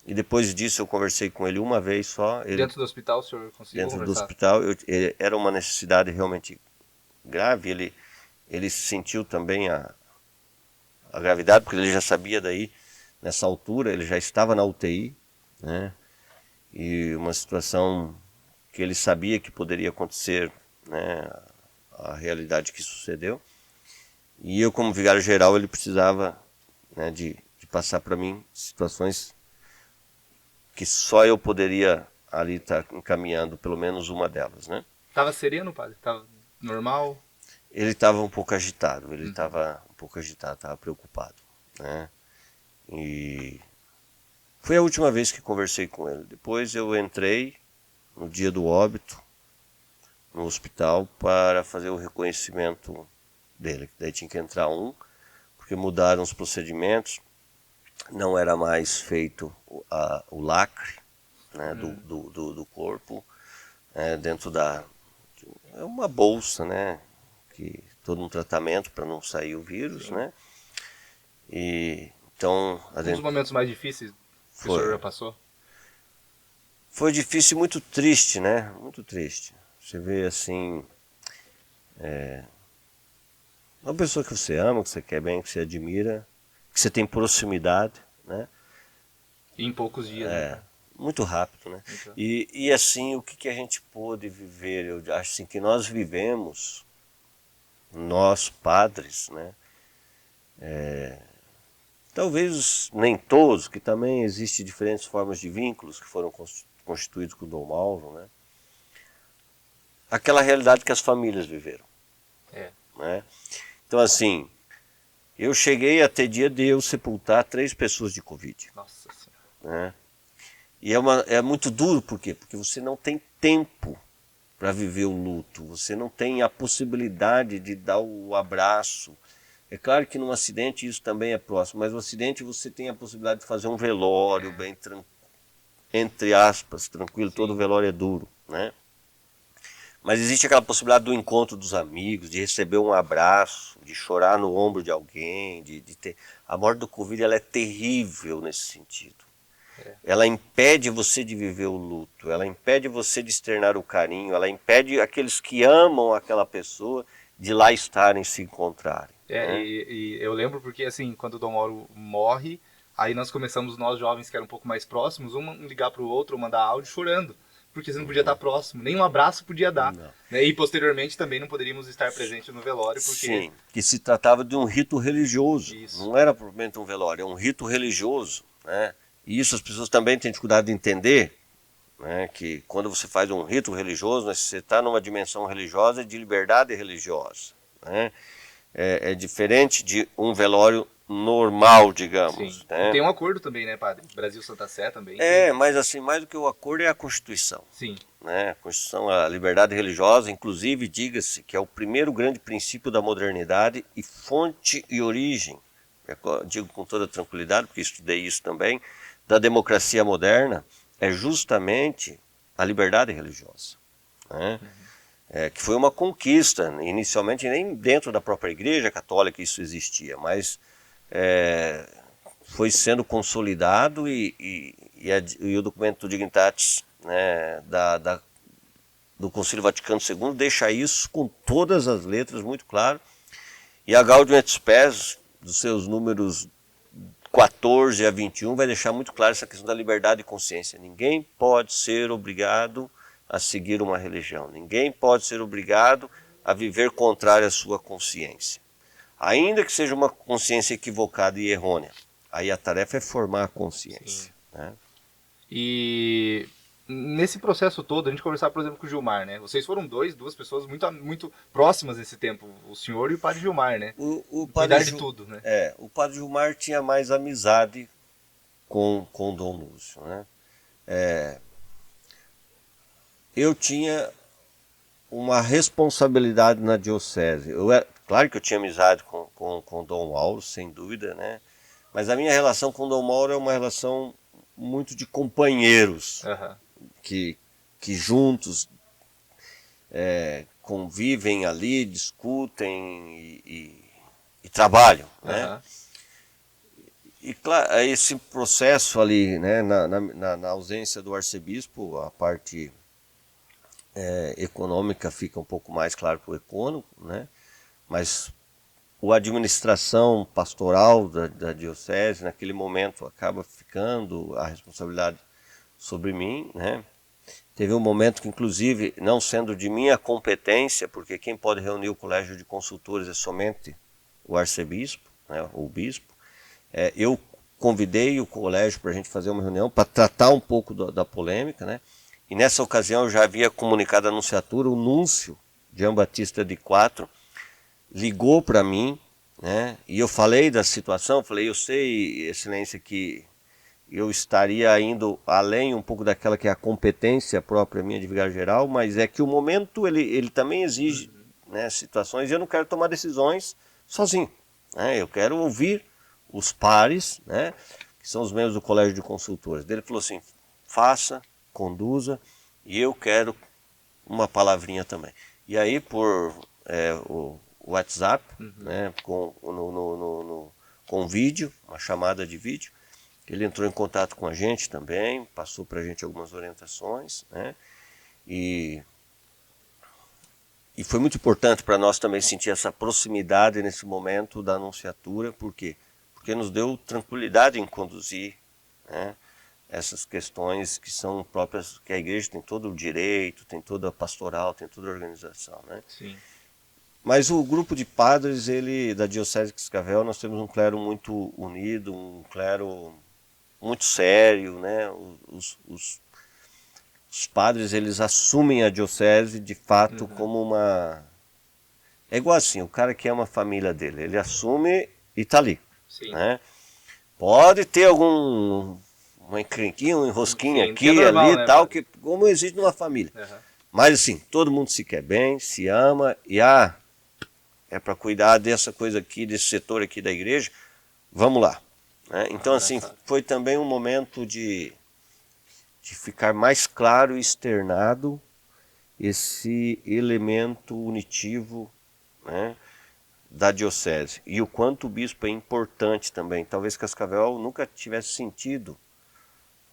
e depois disso eu conversei com ele uma vez só. Dentro do hospital o senhor conseguiu conversar? Dentro do hospital, era uma necessidade realmente grave, ele sentiu também a gravidade, porque ele já sabia daí, nessa altura, ele já estava na UTI, né, e uma situação que ele sabia que poderia acontecer, né, a realidade que sucedeu. E eu, como vigário-geral, ele precisava, né, de passar para mim situações que só eu poderia ali estar encaminhando, pelo menos uma delas, né? Tava sereno, padre? Tava normal? Ele estava um pouco agitado, estava preocupado, né? E foi a última vez que conversei com ele. Depois eu entrei no dia do óbito, no hospital, para fazer o reconhecimento dele. Daí tinha que entrar porque mudaram os procedimentos, não era mais feito o lacre, né, do corpo, dentro é uma bolsa, né, que todo um tratamento para não sair o vírus, né, e então... Um dos momentos mais difíceis que o senhor já passou? Foi difícil e muito triste, né, muito triste. Você vê assim, uma pessoa que você ama, que você quer bem, que você admira, que você tem proximidade, né? E em poucos dias, né? Muito rápido, né? E assim, o que a gente pôde viver? Eu acho assim, que nós vivemos, nós padres, né? Talvez nem todos, que também existem diferentes formas de vínculos que foram constituídos com Dom Mauro, né? Aquela realidade que as famílias viveram. Né? Então, assim, eu cheguei a ter dia de eu sepultar 3 pessoas de Covid. Nossa Senhora. Né? E é muito duro, por quê? Porque você não tem tempo para viver o luto, você não tem a possibilidade de dar o abraço. É claro que num acidente isso também é próximo, mas no acidente você tem a possibilidade de fazer um velório bem, entre aspas, tranquilo. Sim. Todo velório é duro, né? Mas existe aquela possibilidade do encontro dos amigos, de receber um abraço, de chorar no ombro de alguém, de ter... A morte do Covid ela é terrível nesse sentido. Ela impede você de viver o luto, ela impede você de externar o carinho, ela impede aqueles que amam aquela pessoa de lá estarem, se encontrarem. Né? E eu lembro porque, assim, quando o Dom Mauro morre, aí nós começamos, nós jovens que eram um pouco mais próximos, um ligar pro outro, mandar áudio chorando, porque você não podia estar próximo, nem um abraço podia dar. Né? E posteriormente também não poderíamos estar presentes no velório, porque... Sim, que se tratava de um rito religioso. Isso. Não era propriamente um velório, é um rito religioso, né? E isso as pessoas também têm dificuldade de entender, né? Que quando você faz um rito religioso, né, você está numa dimensão religiosa de liberdade religiosa. Né? É diferente de um velório normal, digamos. Sim. Né? E tem um acordo também, né, padre? Brasil Santa Sé também. Mas assim, mais do que o acordo é a Constituição. Sim. Né? A Constituição, a liberdade religiosa, inclusive, diga-se que é o primeiro grande princípio da modernidade e fonte e origem, eu digo com toda tranquilidade, porque estudei isso também, da democracia moderna, é justamente a liberdade religiosa. Né? Que foi uma conquista, inicialmente nem dentro da própria Igreja Católica isso existia, mas foi sendo consolidado e o documento Dignitatis, né, do Concílio Vaticano II deixa isso com todas as letras muito claro. E a Gaudium et Spes, dos seus números 14 a 21, vai deixar muito claro essa questão da liberdade de consciência. Ninguém pode ser obrigado a seguir uma religião. Ninguém pode ser obrigado a viver contrário à sua consciência. Ainda que seja uma consciência equivocada e errônea. Aí a tarefa é formar a consciência. Né? E nesse processo todo, a gente conversava, por exemplo, com o Gilmar, né? Vocês foram duas pessoas muito próximas nesse tempo, o senhor e o padre Gilmar, né? O padre de tudo, né? O padre Gilmar tinha mais amizade com o Dom Lúcio, né? Eu tinha uma responsabilidade na diocese. Claro que eu tinha amizade com o Dom Mauro, sem dúvida, né? Mas a minha relação com o Dom Mauro é uma relação muito de companheiros, que juntos convivem ali, discutem e trabalham, né? E claro, esse processo ali, né, na ausência do arcebispo, a parte econômica fica um pouco mais claro para o econômico, né? Mas a administração pastoral da diocese, naquele momento, acaba ficando a responsabilidade sobre mim, né? Teve um momento que, inclusive, não sendo de minha competência, porque quem pode reunir o colégio de consultores é somente o arcebispo, né, ou o bispo, eu convidei o colégio para a gente fazer uma reunião para tratar um pouco da polêmica, né? E nessa ocasião eu já havia comunicado à nunciatura, o núncio Jean Batista de Quatro ligou para mim, né? E eu falei da situação, falei, eu sei, excelência, que eu estaria indo além um pouco daquela que é a competência própria minha de vigário-geral, mas é que o momento ele também exige, né, situações, e eu não quero tomar decisões sozinho. Né? Eu quero ouvir os pares, né, que são os membros do colégio de consultores. Ele falou assim, faça, conduza, e eu quero uma palavrinha também. E aí por o WhatsApp, né, com vídeo, uma chamada de vídeo, ele entrou em contato com a gente também, passou para a gente algumas orientações, né? E foi muito importante para nós também sentir essa proximidade nesse momento da anunciatura, por quê? Porque nos deu tranquilidade em conduzir, né, essas questões que são próprias, que a igreja tem todo o direito, tem toda a pastoral, tem toda a organização, né? Sim. Mas o grupo de padres, da Diocese de Cascavel, nós temos um clero muito unido, um clero muito sério, né? Os padres, eles assumem a diocese de fato como É igual assim, o cara que ama a família dele, ele assume e tá ali. Sim. Né? Pode ter uma encrenquinha, um enrosquinho Sim, aqui, que é normal, ali né, e tal, padre? que como existe numa família. Aham. Mas assim, todo mundo se quer bem, se ama, e é para cuidar dessa coisa aqui, desse setor aqui da igreja, vamos lá. Né? Então assim, Engraçado. foi também um momento de ficar mais claro e externado esse elemento unitivo, né, da diocese. E o quanto o bispo é importante também. Talvez Cascavel nunca tivesse sentido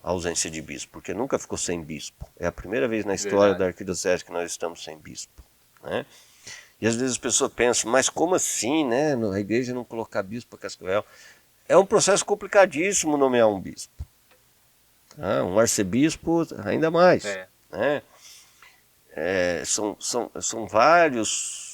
a ausência de bispo, porque nunca ficou sem bispo. É a primeira vez na história da arquidiocese que nós estamos sem bispo. Né? E às vezes as pessoas pensam, mas como assim, né? A igreja não colocar bispo para Cascavel? É um processo complicadíssimo nomear um bispo. Um arcebispo ainda mais. Né? São vários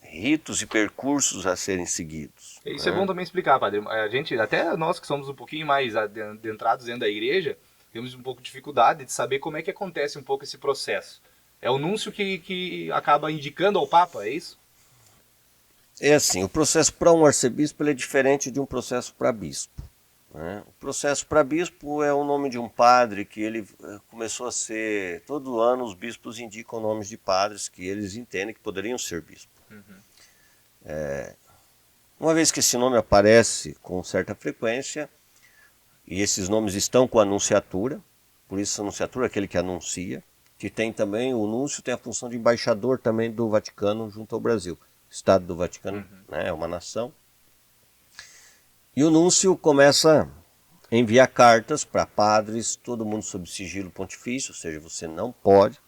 ritos e percursos a serem seguidos. Isso é bom também explicar, padre. A gente, até nós que somos um pouquinho mais adentrados dentro da igreja, temos um pouco de dificuldade de saber como é que acontece um pouco esse processo. É o núncio que acaba indicando ao Papa, é isso? É assim, o processo para um arcebispo ele é diferente de um processo para bispo. Né? O processo para bispo é o nome de um padre que ele começou a ser... Todo ano os bispos indicam nomes de padres que eles entendem que poderiam ser bispo. Uma vez que esse nome aparece com certa frequência, e esses nomes estão com a anunciatura, por isso a anunciatura é aquele que anuncia, que tem também, o núncio tem a função de embaixador também do Vaticano junto ao Brasil. O Estado do Vaticano, né, é uma nação. E o núncio começa a enviar cartas para padres, todo mundo sob sigilo pontifício, ou seja, você não pode,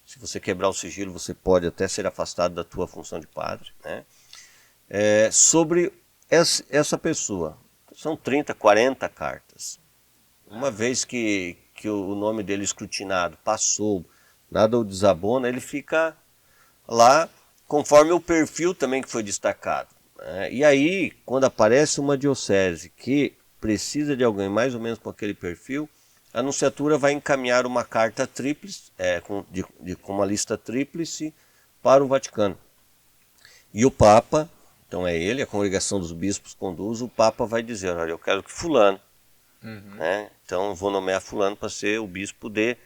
se você quebrar o sigilo, você pode até ser afastado da tua função de padre, né? Sobre essa pessoa. São 30, 40 cartas. Uma vez que o nome dele escrutinado passou, nada o desabona, ele fica lá conforme o perfil também que foi destacado. E aí, quando aparece uma diocese que precisa de alguém mais ou menos com aquele perfil, a anunciatura vai encaminhar uma carta tríplice, com uma lista tríplice para o Vaticano. E o Papa, então é ele, a congregação dos bispos conduz, o Papa vai dizer, olha, eu quero que fulano, né? Então vou nomear fulano para ser o bispo de,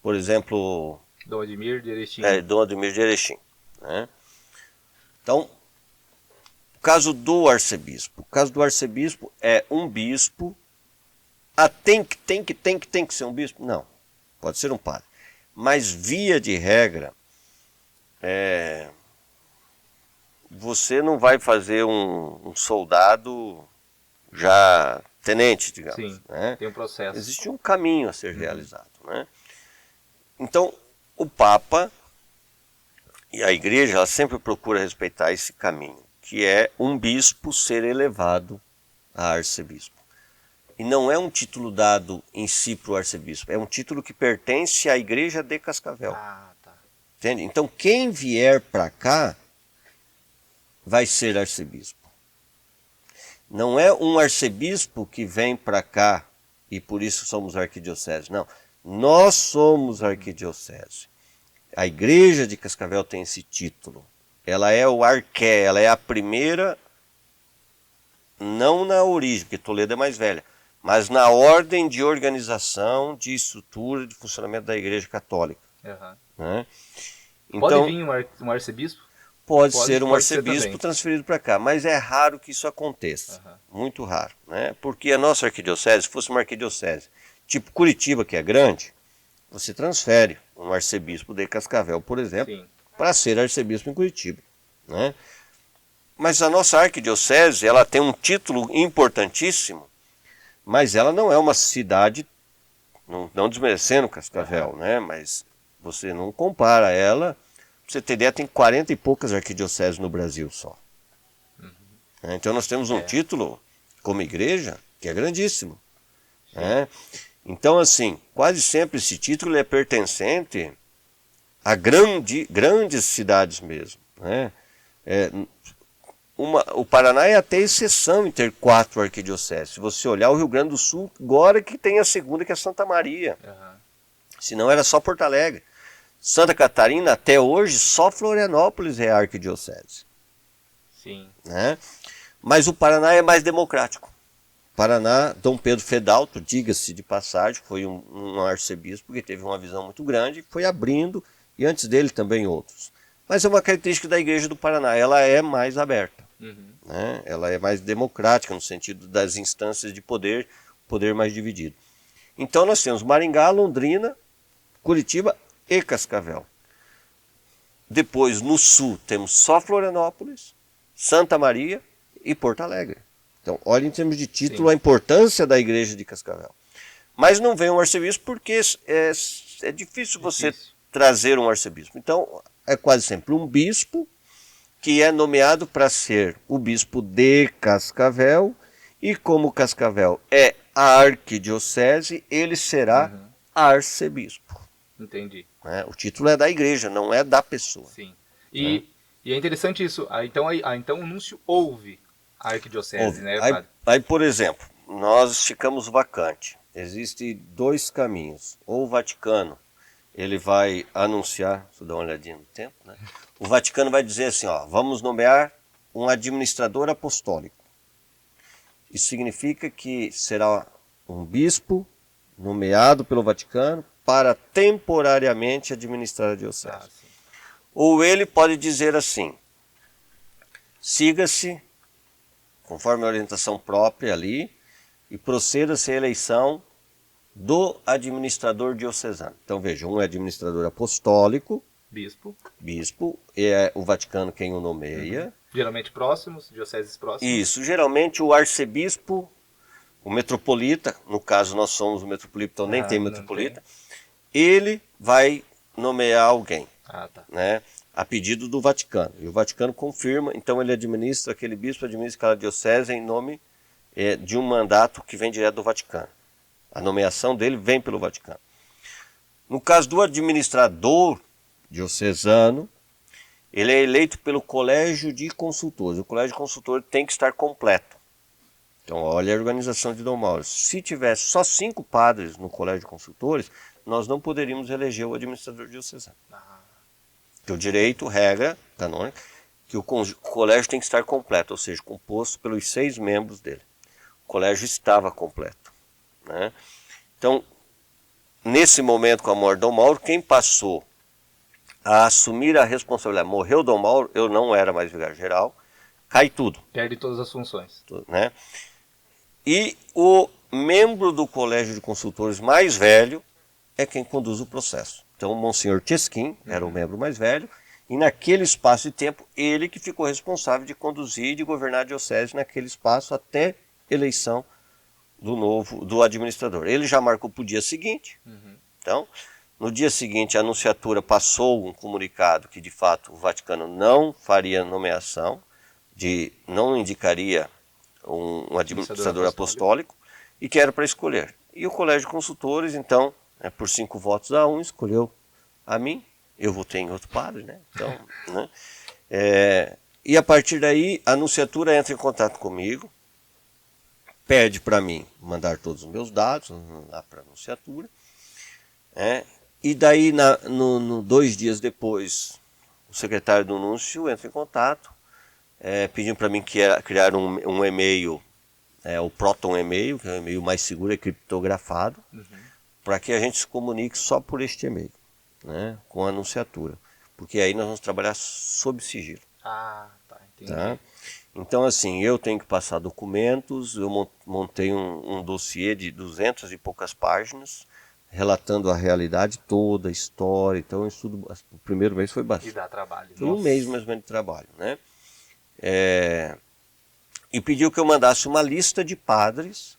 por exemplo... Dom Ademir de Erechim. Dom Ademir de Erechim. Né? Então, o caso do arcebispo. O caso do arcebispo é um bispo. Tem que ser um bispo? Não, pode ser um padre. Mas via de regra, você não vai fazer um soldado já tenente, digamos. Sim, né? tem um processo. Existe um caminho a ser realizado. Né? Então, o Papa e a igreja ela sempre procura respeitar esse caminho, que é um bispo ser elevado a arcebispo. E não é um título dado em si para o arcebispo, é um título que pertence à igreja de Cascavel. Tá. Entende? Então quem vier para cá vai ser arcebispo. Não é um arcebispo que vem para cá e por isso somos arquidiocese. Não, nós somos arquidiocese. A igreja de Cascavel tem esse título. Ela é o arqué, ela é a primeira, não na origem, porque Toledo é mais velha, mas na ordem de organização, de estrutura, de funcionamento da Igreja Católica. Né? Então, pode vir um arcebispo? Pode ser um pode ser arcebispo também. transferido para cá, mas é raro que isso aconteça. Muito raro. Né? Porque a nossa arquidiocese, se fosse uma arquidiocese tipo Curitiba, que é grande, você transfere um arcebispo de Cascavel, por exemplo, para ser arcebispo em Curitiba. Né? Mas a nossa arquidiocese ela tem um título importantíssimo, mas ela não é uma cidade, não desmerecendo Cascavel, né? Mas você não compara ela. Pra você ter ideia, tem 40 e poucas arquidioceses no Brasil só. Então nós temos um título como igreja que é grandíssimo. Né? Então assim, quase sempre esse título é pertencente a grandes cidades mesmo. Né? O Paraná é até exceção em ter 4 arquidioceses. Se você olhar o Rio Grande do Sul, agora que tem a segunda, que é Santa Maria. Senão era só Porto Alegre. Santa Catarina, até hoje, só Florianópolis é arquidiocese. Sim. Né? Mas o Paraná é mais democrático. Paraná, Dom Pedro Fedalto, diga-se de passagem, foi um arcebispo que teve uma visão muito grande, foi abrindo, e antes dele também outros. Mas é uma característica da Igreja do Paraná, ela é mais aberta, né? Ela é mais democrática no sentido das instâncias de poder, poder mais dividido. Então nós temos Maringá, Londrina, Curitiba e Cascavel. Depois, no sul, temos só Florianópolis, Santa Maria e Porto Alegre. Então, olha em termos de título, sim, a importância da igreja de Cascavel. Mas não vem um arcebispo porque é difícil você trazer um arcebispo. Então, é quase sempre um bispo que é nomeado para ser o bispo de Cascavel, e como Cascavel é a arquidiocese, ele será arcebispo. Entendi. O título é da igreja, não é da pessoa. Sim. E é interessante isso. Então o núncio ouve a arquidiocese, né, padre? Aí, por exemplo, nós ficamos vacante. Existem dois caminhos. Ou o Vaticano, ele vai anunciar, deixa eu dar uma olhadinha no tempo, né? O Vaticano vai dizer assim, ó, vamos nomear um administrador apostólico. Isso significa que será um bispo nomeado pelo Vaticano para temporariamente administrar a diocese. Ou ele pode dizer assim, siga-se conforme a orientação própria ali e proceda-se à eleição do administrador diocesano. Então veja, um é administrador apostólico, bispo, é o Vaticano quem o nomeia. Geralmente próximos, dioceses próximas. Isso, geralmente o arcebispo, o metropolita, no caso nós somos o metropolita, então nem tem metropolita, ele vai nomear alguém, né, a pedido do Vaticano. E o Vaticano confirma, então ele administra, aquele bispo administra aquela diocese em nome de um mandato que vem direto do Vaticano. A nomeação dele vem pelo Vaticano. No caso do administrador diocesano, ele é eleito pelo colégio de consultores. O colégio de consultores tem que estar completo. Então, olha a organização de Dom Mauro. Se tivesse só 5 padres no colégio de consultores, nós não poderíamos eleger o administrador diocesano. Porque o direito, regra canônica, que o colégio tem que estar completo, ou seja, composto pelos 6 membros dele. O colégio estava completo, né? Então, nesse momento com a morte de Dom Mauro, quem passou a assumir a responsabilidade, morreu Dom Mauro, eu não era mais vigário-geral, cai tudo. Perde todas as funções. Né? E o membro do colégio de consultores mais velho é quem conduz o processo. Então, o Monsenhor Chesquim era o membro mais velho, e naquele espaço de tempo, ele que ficou responsável de conduzir e de governar a diocese naquele espaço até eleição do administrador. Ele já marcou para o dia seguinte. Então, no dia seguinte, a Anunciatura passou um comunicado que, de fato, o Vaticano não faria nomeação, não indicaria um administrador apostólico, e que era para escolher. E o Colégio de Consultores, então, por 5 votos a 1, escolheu a mim. Eu votei em outro padre, né? Então, né? E a partir daí, a Anunciatura entra em contato comigo, pede para mim mandar todos os meus dados lá para a Anunciatura. E daí, 2 dias depois, o secretário do Núncio entra em contato, pedindo para mim criar um e-mail, o Proton e-mail, que é o e-mail mais seguro, é criptografado, para que a gente se comunique só por este e-mail, né, com a Anunciatura. Porque aí nós vamos trabalhar sob sigilo. Tá, entendi. Tá? Então, assim, eu tenho que passar documentos, eu montei um dossiê de 200 e poucas páginas, relatando a realidade toda, a história. Então, o estudo, o primeiro mês foi bastante. E dá trabalho. Foi um mês mais ou menos de trabalho, né? E pediu que eu mandasse uma lista de padres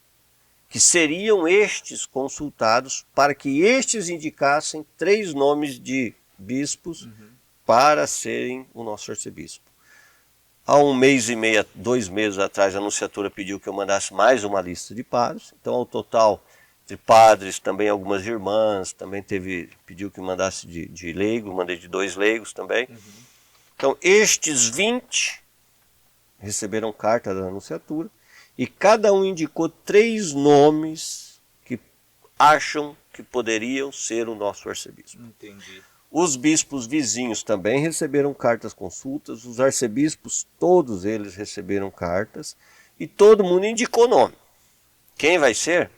que seriam estes consultados para que estes indicassem 3 nomes de bispos para serem o nosso arcebispo. Há 1 mês e meio, 2 meses atrás, a Anunciatura pediu que eu mandasse mais uma lista de padres. Então, ao total, de padres, também algumas irmãs, também pediu que mandasse de leigo, mandei de 2 leigos também. Então, estes 20 receberam carta da Anunciatura e cada um indicou 3 nomes que acham que poderiam ser o nosso arcebispo. Entendi. Os bispos vizinhos também receberam cartas consultas, os arcebispos, todos eles receberam cartas, e todo mundo indicou nome. Quem vai ser?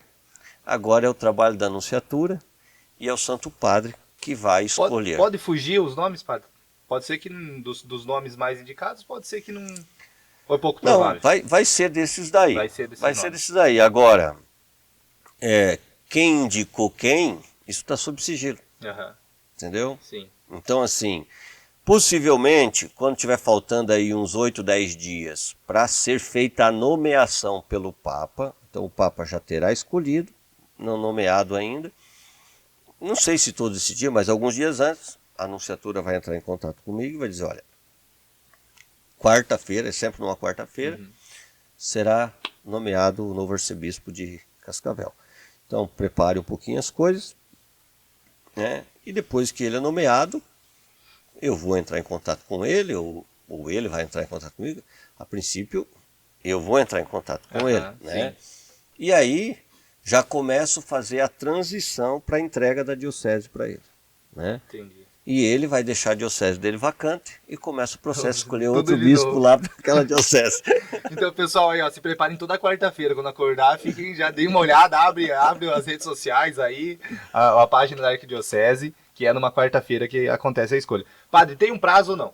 Agora é o trabalho da anunciatura e é o Santo Padre que vai escolher. Pode fugir os nomes, padre? Pode ser que dos nomes mais indicados, pode ser que não... Ou é pouco provável? Não, vai ser desses daí. Vai ser desses daí. Agora, quem indicou quem, isso está sob sigilo. Uhum. Entendeu? Sim. Então, assim, possivelmente, quando tiver faltando aí uns 8, 10 dias para ser feita a nomeação pelo Papa, então o Papa já terá escolhido, não nomeado ainda. Não sei se todo esse dia, mas alguns dias antes, a anunciatura vai entrar em contato comigo e vai dizer, olha, quarta-feira, é sempre numa quarta-feira, será nomeado o novo arcebispo de Cascavel. Então, prepare um pouquinho as coisas, né? E depois que ele é nomeado, eu vou entrar em contato com ele, ou ele vai entrar em contato comigo. A princípio, eu vou entrar em contato com ele, né? E aí, já começo a fazer a transição para a entrega da diocese para ele, né? Entendi. E ele vai deixar a diocese dele vacante e começa o processo de escolher outro bispo lá para aquela diocese. Então, pessoal, aí, ó, se preparem toda quarta-feira, quando acordar, fiquem, já deem uma olhada, abre as redes sociais aí, a página da Arquidiocese, que é numa quarta-feira que acontece a escolha. Padre, tem um prazo ou não?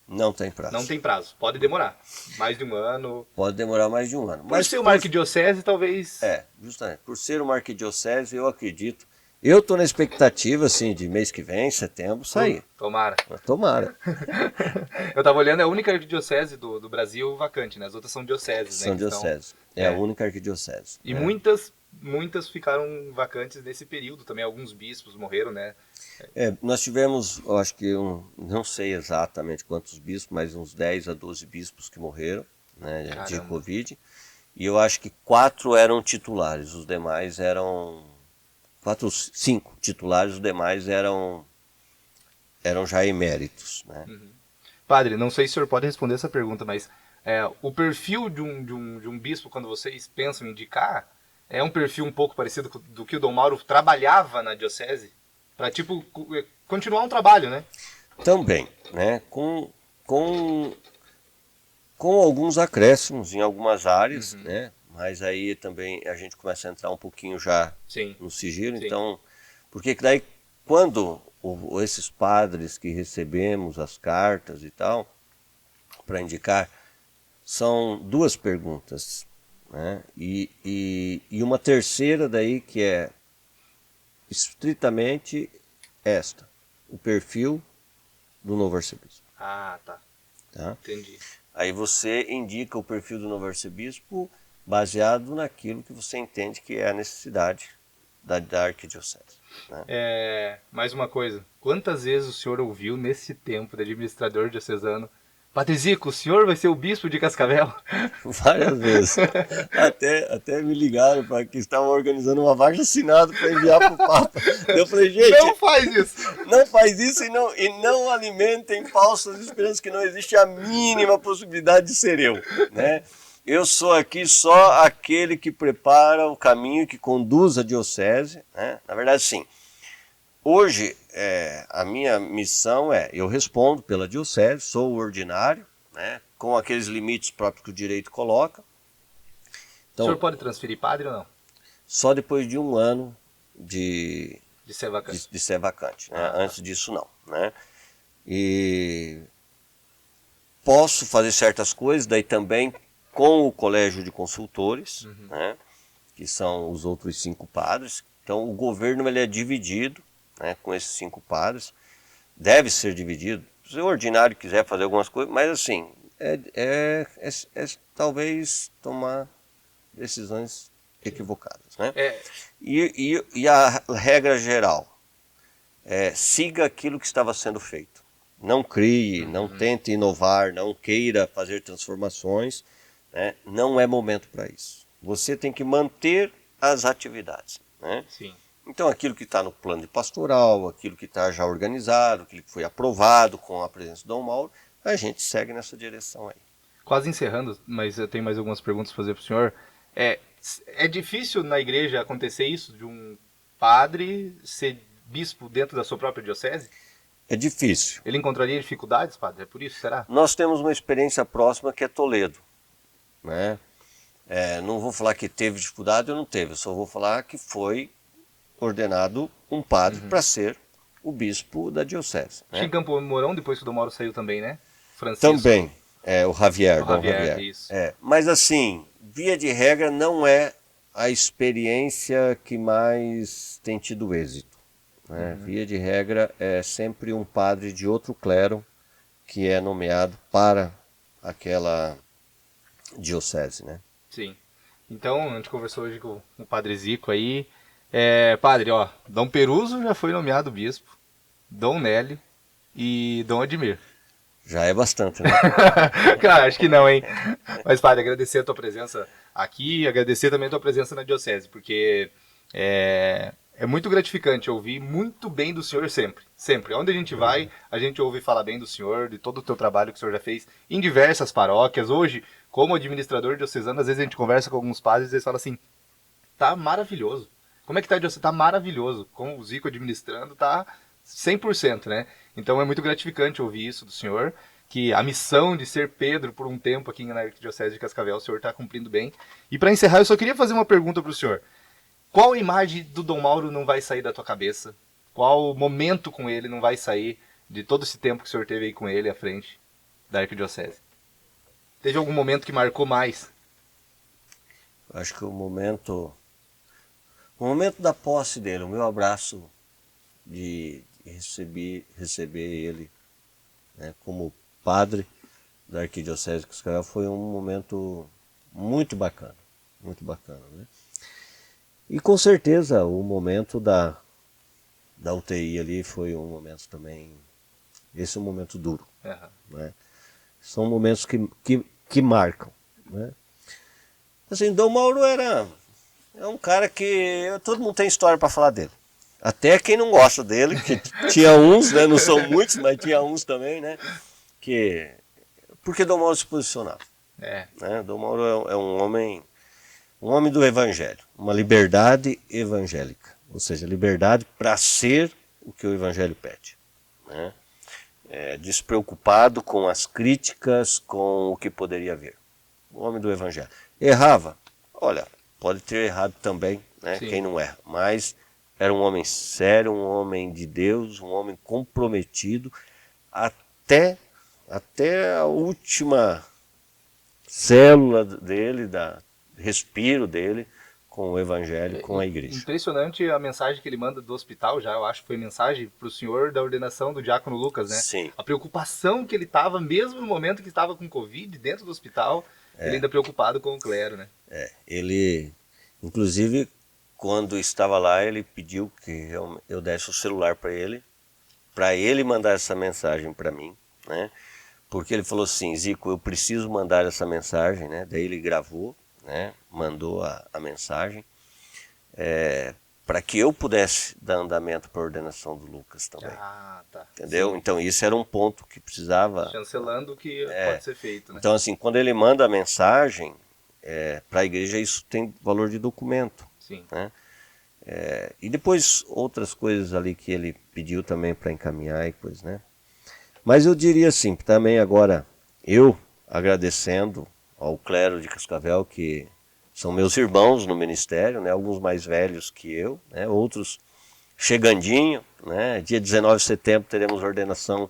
Não tem prazo. Não tem prazo, pode demorar, mais de um ano. Pode demorar mais de um ano. Mas ser uma arquidiocese, talvez... Justamente, por ser uma arquidiocese, eu acredito. Eu estou na expectativa, assim, de mês que vem, setembro, sair. Tomara. Tomara. Eu tava olhando, é a única arquidiocese do Brasil vacante, né? As outras são dioceses, né? São dioceses. É a única arquidiocese. E muitas ficaram vacantes nesse período também. Alguns bispos morreram, né? Nós tivemos, eu acho que, não sei exatamente quantos bispos, mas uns 10 a 12 bispos que morreram, né, de Covid. E eu acho que 4 eram titulares, os demais eram... 5 titulares, os demais eram já eméritos, né? Padre, não sei se o senhor pode responder essa pergunta, mas o perfil de um bispo, quando vocês pensam em indicar, é um perfil um pouco parecido do que o Dom Mauro trabalhava na diocese? Para, tipo, continuar um trabalho, né? Também, né? Com alguns acréscimos em algumas áreas, né? Mas aí também a gente começa a entrar um pouquinho já no sigilo. Sim. Então, porque daí quando esses padres que recebemos as cartas e tal, para indicar, são 2 perguntas, né? E uma terceira daí que é estritamente esta, o perfil do novo arcebispo. Ah, tá. Entendi. Aí você indica o perfil do novo arcebispo baseado naquilo que você entende que é a necessidade da arquidiocese. Né? Mais uma coisa, quantas vezes o senhor ouviu nesse tempo de administrador diocesano, Padre Zico, o senhor vai ser o bispo de Cascavel? Várias vezes. Até me ligaram para que estavam organizando uma abaixo-assinado para enviar para o Papa. Eu falei, gente... Não faz isso! Não faz isso e não alimentem falsas esperanças que não existe a mínima possibilidade de ser eu, né? Eu sou aqui só aquele que prepara o caminho que conduz a diocese, né? Na verdade, sim. Hoje, a minha missão eu respondo pela diocese, sou o ordinário, né? Com aqueles limites próprios que o direito coloca. Então, o senhor pode transferir padre ou não? Só depois de um ano de ser vacante. De ser vacante, né? Antes disso, não, né? E posso fazer certas coisas, daí também com o colégio de consultores, né, que são os outros 5 padres. Então o governo ele é dividido, né, com esses 5 padres, deve ser dividido. Se o ordinário quiser fazer algumas coisas, mas assim, talvez tomar decisões equivocadas. Né? E a regra geral siga aquilo que estava sendo feito. Não crie, não tente inovar, não queira fazer transformações. Não é momento para isso. Você tem que manter as atividades. Né? Sim. Então aquilo que está no plano de pastoral, aquilo que está já organizado, aquilo que foi aprovado com a presença do Dom Mauro, a gente segue nessa direção aí. Quase encerrando, mas eu tenho mais algumas perguntas para fazer para o senhor. É difícil na igreja acontecer isso, de um padre ser bispo dentro da sua própria diocese? é difícil. Ele encontraria dificuldades, padre? É por isso, será? Nós temos uma experiência próxima que é Toledo, né? Não vou falar que teve dificuldade ou não teve, eu só vou falar que foi ordenado um padre para ser o bispo da diocese. Né? Em Campo Mourão, depois que o Dom Mauro saiu também, né? Francisco. Também, o Javier. Dom Javier. Isso. Mas assim, via de regra não é a experiência que mais tem tido êxito. Né? Via de regra é sempre um padre de outro clero que é nomeado para aquela diocese, né? Sim. Então, a gente conversou hoje com o padre Zico aí. Padre, ó, Dom Peruso já foi nomeado bispo, Dom Nélio e Dom Admir. Já é bastante, né? Cara, acho que não, hein? Mas, padre, agradecer a tua presença aqui e agradecer também a tua presença na diocese, porque é muito gratificante ouvir muito bem do senhor sempre. Sempre. Onde a gente vai, a gente ouve falar bem do senhor, de todo o teu trabalho que o senhor já fez em diversas paróquias. Hoje, como administrador diocesano, às vezes a gente conversa com alguns padres e eles falam assim, tá maravilhoso. Como é que tá a diocese? Tá maravilhoso. Com o Zico administrando, tá 100%, né? Então é muito gratificante ouvir isso do senhor, que a missão de ser Pedro por um tempo aqui na Arquidiocese de Cascavel, o senhor está cumprindo bem. E para encerrar, eu só queria fazer uma pergunta para o senhor. Qual imagem do Dom Mauro não vai sair da tua cabeça? Qual momento com ele não vai sair de todo esse tempo que o senhor teve aí com ele à frente da Arquidiocese? Teve algum momento que marcou mais? Acho que o momento da posse dele, o meu abraço de receber ele, né, como padre da Arquidiocese de Cascavel foi um momento muito bacana, né? E com certeza o momento da UTI ali foi um momento também, esse é um momento duro, né? São momentos que marcam, né? Assim, Dom Mauro é um cara que todo mundo tem história para falar dele. Até quem não gosta dele, que tinha uns, né? Não são muitos, mas tinha uns também, né? Porque Dom Mauro se posicionava. Né? Dom Mauro é um homem do evangelho, uma liberdade evangélica, ou seja, liberdade para ser o que o evangelho pede, né? Despreocupado com as críticas, com o que poderia vir. O homem do evangelho. Errava? Olha, pode ter errado também, né? Quem não erra, mas era um homem sério, um homem de Deus, um homem comprometido até a última célula dele, respiro dele com o evangelho, com a igreja. Impressionante a mensagem que ele manda do hospital já, eu acho que foi mensagem para o senhor da ordenação do diácono Lucas, né? Sim. A preocupação que ele estava, mesmo no momento que estava com Covid, dentro do hospital, ele ainda preocupado com o clero, né? Ele, inclusive, quando estava lá, ele pediu que eu desse o celular para ele mandar essa mensagem para mim, né? Porque ele falou assim, Zico, eu preciso mandar essa mensagem, né? Daí ele gravou, né? Mandou a mensagem para que eu pudesse dar andamento para a ordenação do Lucas também. Tá. Entendeu? Sim. Então isso era um ponto que precisava... Chancelando o que pode ser feito, né? Então assim, quando ele manda a mensagem para a igreja, isso tem valor de documento. Sim. Né? E depois outras coisas ali que ele pediu também para encaminhar e coisas, né? Mas eu diria assim, também agora, eu agradecendo ao clero de Cascavel, que são meus irmãos no ministério, né? Alguns mais velhos que eu, né? Outros chegandinho, né? Dia 19 de setembro teremos ordenação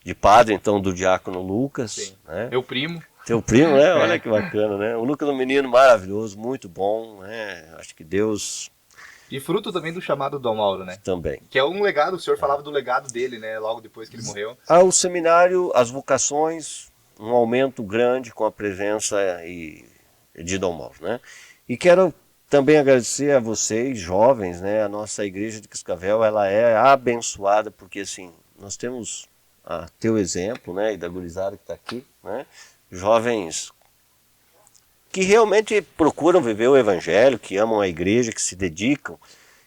de padre, então, do diácono Lucas. Sim. Né? Meu primo. Teu primo, né? Olha que bacana, né? O Lucas é um menino maravilhoso, muito bom, né? Acho que Deus... E fruto também do chamado Dom Mauro, né? Também. Que é um legado, o senhor falava do legado dele, né? Logo depois que ele morreu. O seminário, as vocações, um aumento grande com a presença de Dom Mauro, né? E quero também agradecer a vocês, jovens, né? A nossa igreja de Cascavel, ela é abençoada, porque assim, nós temos teu exemplo, né? E da gurizada que está aqui, né? Jovens que realmente procuram viver o evangelho, que amam a igreja, que se dedicam,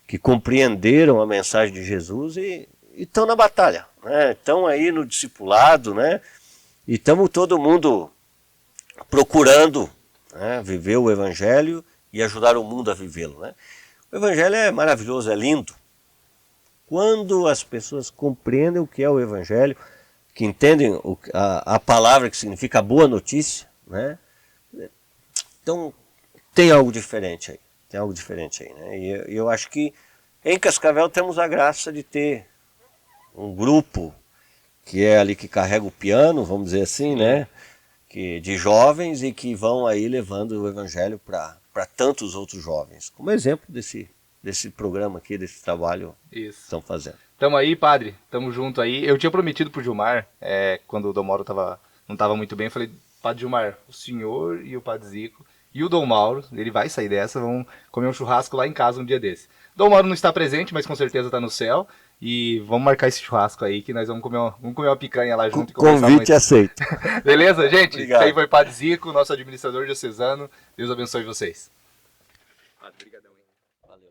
que compreenderam a mensagem de Jesus e estão na batalha, né? Estão aí no discipulado, né? E estamos todo mundo procurando, né, viver o evangelho e ajudar o mundo a vivê-lo, né? O evangelho é maravilhoso, é lindo. quando as pessoas compreendem o que é o Evangelho, que entendem a palavra que significa boa notícia, né? Então tem algo diferente aí, né? E eu acho que em Cascavel temos a graça de ter um grupo que é ali que carrega o piano, vamos dizer assim, né? De jovens e que vão aí levando o Evangelho para tantos outros jovens, como exemplo desse programa aqui, desse trabalho que estão fazendo. Tamo aí, padre, tamo junto aí. Eu tinha prometido pro Gilmar, quando o Dom Mauro não tava muito bem, eu falei, padre Gilmar, o senhor e o padre Zico e o Dom Mauro, ele vai sair dessa, vão comer um churrasco lá em casa um dia desse. Dom Mauro não está presente, mas com certeza tá no céu. E vamos marcar esse churrasco aí, que nós vamos comer uma picanha lá junto. Convite aceito. Beleza, gente? Obrigado. Esse aí foi o Padre Zico, nosso administrador diocesano. Deus abençoe vocês. Obrigadão. Valeu.